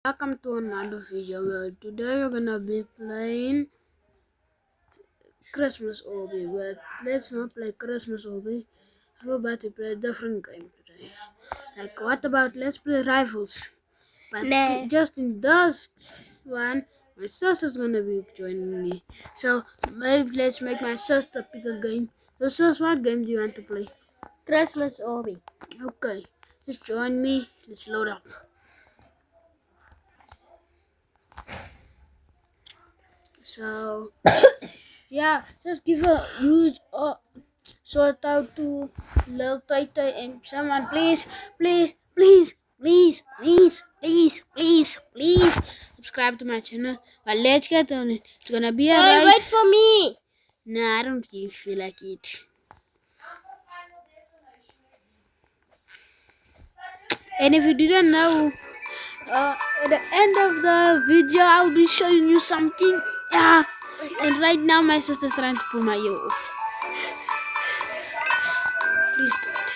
Welcome to another video where today we're gonna be playing Christmas Obby, but let's not play Christmas Obby. How about we play a different game today? Like what about let's play Rivals? But just in this one, my sister's gonna be joining me. So maybe let's make my sister pick a game. So sis, what game do you want to play? Christmas Obby. Okay, just join me. Let's load up. So yeah, just give a huge shout out to Lil Toy and someone please subscribe to my channel. But let's get on it. It's gonna be a Hey, race. wait for me. Nah, I don't feel like it. And if you didn't know, at the end of the video, I'll be showing you something. Yeah. And right now, my sister's trying to pull my ear off. Please don't.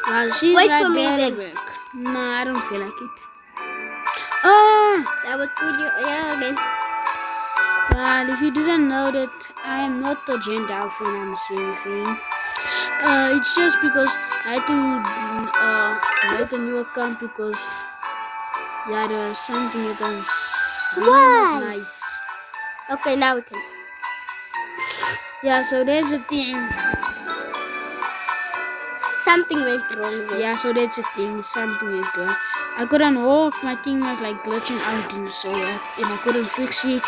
Well, she's Wait right for me there then. at work. No, I don't feel like it. That would put you. Yeah, again. Well, if you didn't know that I am not a gender alpha when I'm saying thing. It's just because I had to make a new account because there was something that was Why? not nice. Okay, now we can. Yeah, so there's a thing. Something went wrong there. Yeah, so that's a thing. Something is going. I couldn't walk. My thing was like glitching out, and so and I couldn't fix it.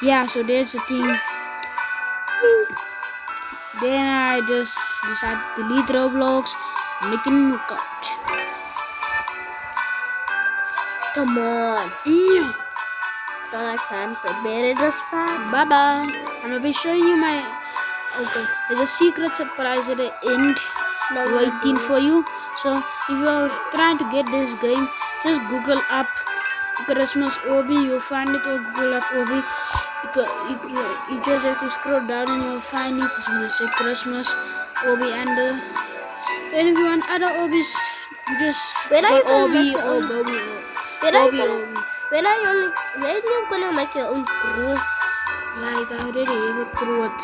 Yeah, so there's a thing. Then I just decided to delete Roblox, make a new account. Come on. Yeah. Don't like time, so better the spot. Bye bye. I'm gonna be showing you my. Okay, there's a secret surprise at the end waiting for you. So if you're trying to get this game, just Google up Christmas Obby. You'll find it, or Google up Obby. You just have to scroll down and you'll find it. It's gonna say Christmas Obby, and if you want other Obbies, you just When are you Google gonna Obby make your or own? Bobby When are you Obby. gonna? When are you gonna make your own crew? Like I already have a crew with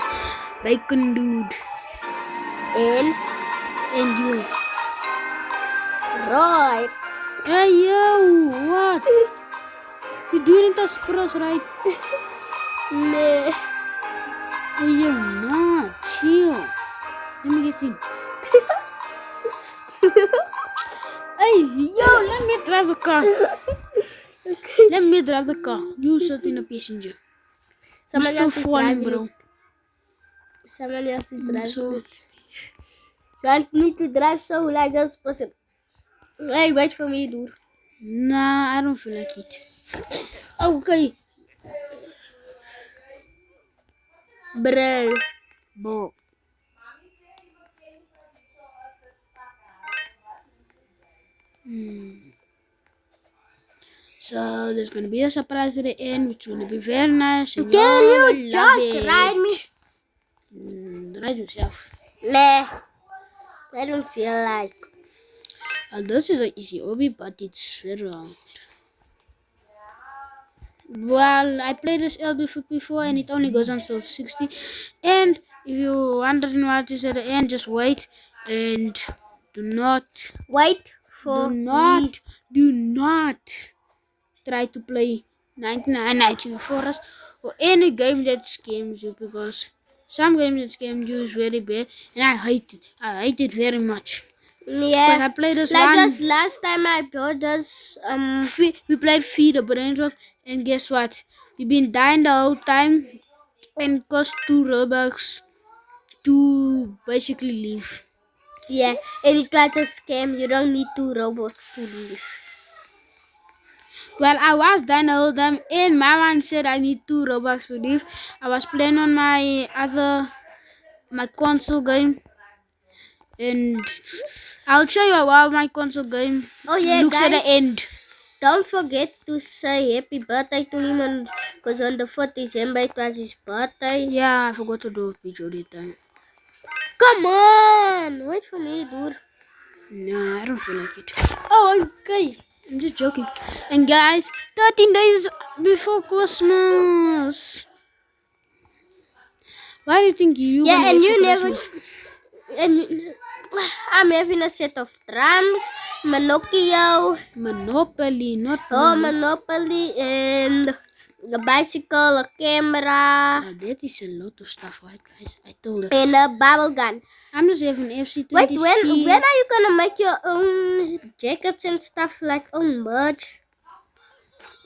Bacon Dude And you. right. Hey yo, what? You doing it as pros, right? Nah. Hey yo, nah, chill. Let me get in. Hey yo, let me drive a car. Okay. Let me drive the car. You sit in a passenger. Someone Still else is falling, driving bro. it. Someone else is driving So it. You want me to drive so like this person? Hey, wait for me, dude. nah, I don't feel like it. Okay, Bro. So there's gonna be a surprise at the end, which is gonna be very nice. And Can you you will love just it. ride me? Ride yourself. Nah. I don't feel like. This is an easy hobby, but it's very hard. Well, I played this LB before and it only goes until 60. And if you're wondering what is at the end, just wait and do not try to play 99 Forest or any game that scams you, because some games that scam you is very bad and I hate it. I hate it very much. Yeah. I played this like one. just last time I bought this We played Feed the Brain, and guess what? We've been dying the whole time and it cost 2 Robux to basically leave. yeah, and it was a scam. You don't need 2 Robux to leave. Well, I was dying the whole time and my man said I need 2 Robux to leave. I was playing on my console game, and I'll show you how my console game looks guys, at the end. Don't forget to say happy birthday to him, because on the 4th December it was his birthday. Yeah, I forgot to do a video that time. Come on, wait for me, dude. No, I don't feel like it. Oh, okay. I'm just joking. And guys, 13 days before Christmas. Why do you think you Yeah, gonna and wait you for never. Christmas? And I'm having a set of drums, Monokio, Monopoly, not Monopoly, and a bicycle, a camera, that is a lot of stuff, right, guys? I told her. and a bubble gun. I'm just having FC20. Wait, when are you gonna make your own jackets and stuff, like own merch?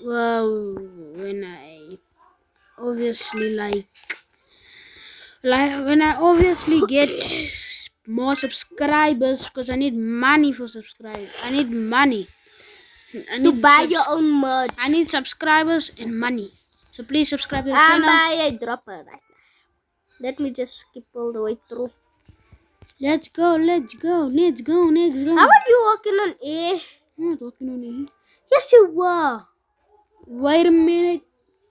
Well, when I obviously like when I obviously get more subscribers, because I need money for subscribers. I need money. To buy your own merch. I need subscribers and money. So please subscribe to the I'll channel. buy a dropper right now. Let me just skip all the way through. Let's go. How are you walking on air? I'm not walking on air. Yes, you were. Wait a minute.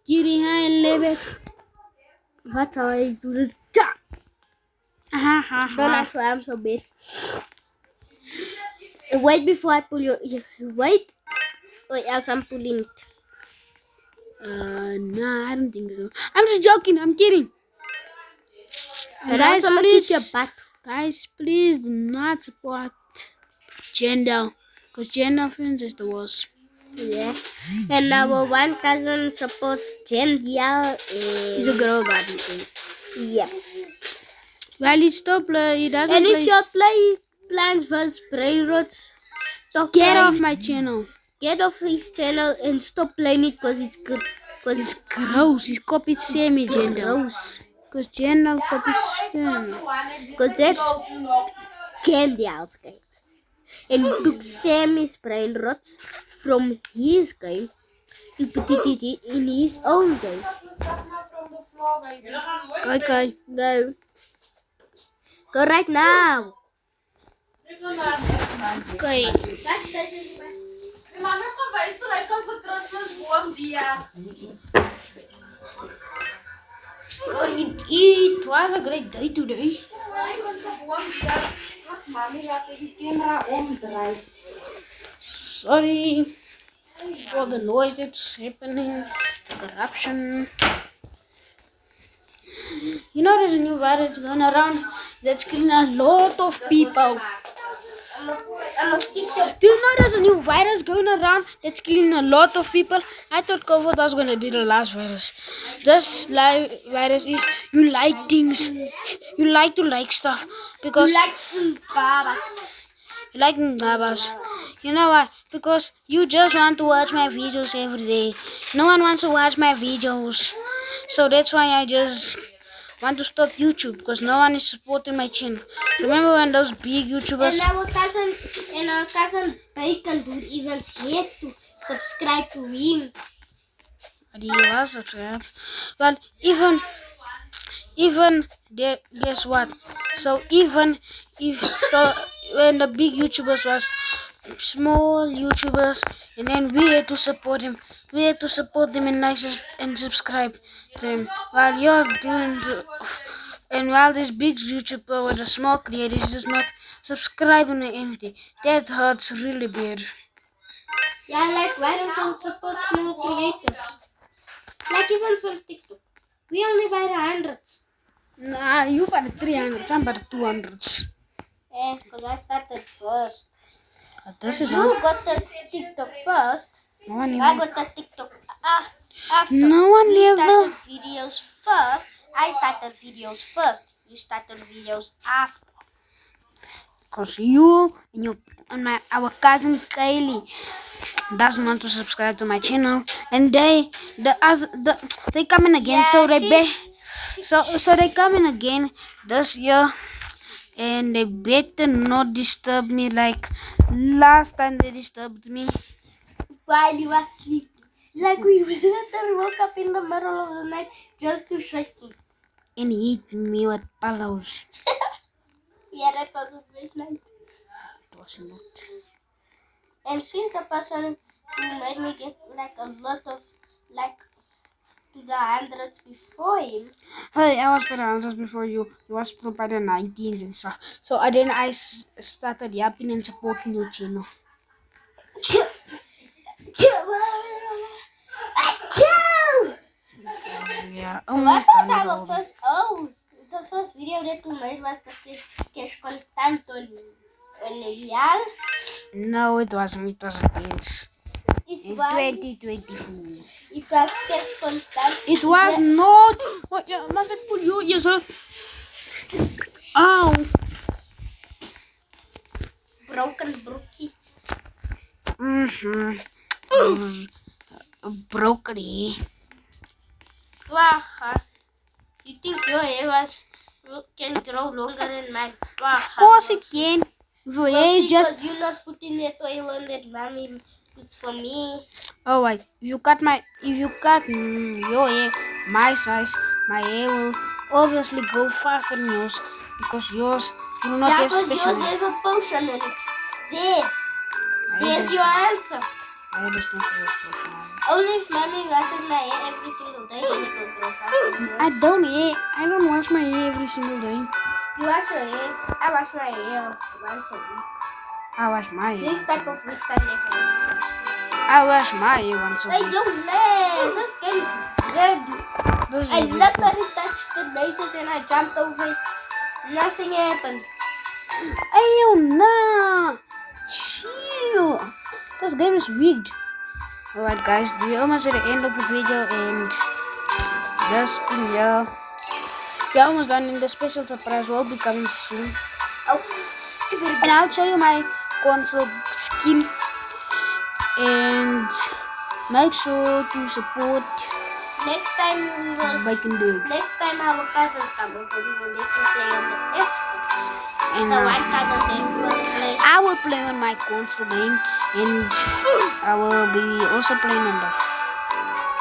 Kitty high and level. What how I do this? Don't ask why I'm so big. Wait before I pull your. Wait. Wait, else I'm pulling it. Nah, I don't think so. I'm just joking. I'm kidding. And guys, also please, kick your butt. guys, please do not support Jendal, because Jendal friends is the worst. Yeah. And our one cousin supports Jendial. He's a girl garden friend. Yeah. Well, he stopped play. He doesn't And play. if you're playing Plants vs Brain Rots, stop. Get playing. off my channel. Get off his channel and stop playing it because it's good. Because It's gross. He's copied Sammy Jendal. gross. Because Jendal copies Sammy. Because that's Jendial's game. And he took Sammy's Brain Rots from his game to put it in his own game. Okay. Go. Go right now. Okay. It was a great day today. Sorry for the noise that's happening, the corruption. You know there's a new virus going around that's killing a lot of people. Do you know there's a new virus going around that's killing a lot of people? I thought COVID was going to be the last virus. This virus is you like things. You like to like stuff because you like babas. You know why? Because you just want to watch my videos every day. No one wants to watch my videos. So that's why I just want to stop YouTube because no one is supporting my channel. Remember when those big YouTubers And our cousin Bacon Dude even had to subscribe to him. But he was subscribed. Well, even there, guess what? So even if when the big YouTubers was small YouTubers, and then we had to support him. We had to support them and like and subscribe to them. While you're doing and while this big YouTuber with a small creator is just not subscribing or anything, that hurts really bad. Yeah, like why don't you support small creators? Like even on TikTok. We only buy the hundreds. Nah, you buy the 300s, I'm by the 200s. Yeah, because I started first. This is You got the TikTok first. no one I even. got the TikTok after. No one You ever. started videos first. I started videos first. You started videos after. Cause you and our cousin Kylie doesn't want to subscribe to my channel, and they coming again. Yeah, So they coming again this year, and they better not disturb me like last time they disturbed me. While you were sleeping. Like we literally woke up in the middle of the night just to shake you. And he hit me with pillows. Yeah, that was a great night. It was not. And she's the person who made me get like a lot of like to the hundreds before him. Hey, I was by the hundreds before you. You was still by the 19s and stuff. So then I started yapping and supporting your channel. Yeah. What Almost was done with our all first? The first video that we made was the cash content on Real. No, it wasn't. It was a dance. It In was. 2024. It was cash content. It was not. What? Yeah, must I pull you? Yes, sir. Ow. Broken brookie. Broccoli. Waha. You think your hair can grow longer than mine? Waha. Of course it can. Your hair is just. Because you're not putting that oil on that mommy. It's for me. Oh wait, if you cut your hair my size, my hair will obviously grow faster than yours because yours will not have special. Yours has a potion on it. There. My hair There's does- your answer. my hair does not have a potion on it. Only if mommy washes my hair every single day, then it will grow faster. I don't wash my hair every single day. You wash your hair. I wash my hair once a week. I wash my hair. This type of weeks I never wash. I wash my hair once a Hey, week. yo, man, this game is red. This is I a big literally touched the lasers and I jumped over it. Nothing happened. Hey, yo, nah. Chill. This game is rigged. Alright, guys, we're almost at the end of the video, and this thing here, we're almost done, and the special surprise will be coming soon. Oh, stupid. And I'll show you my console skin. And make sure to support Next time we will. Bacon Dude. Next time our cousins come over, we will let them play on the Xbox. And So one cousin then will play. I will play on my console game, and I will be also playing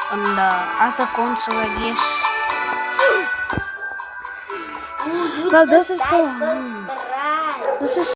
on the other console, I guess. Ooh, you Well, this just is so died first hard. try. This is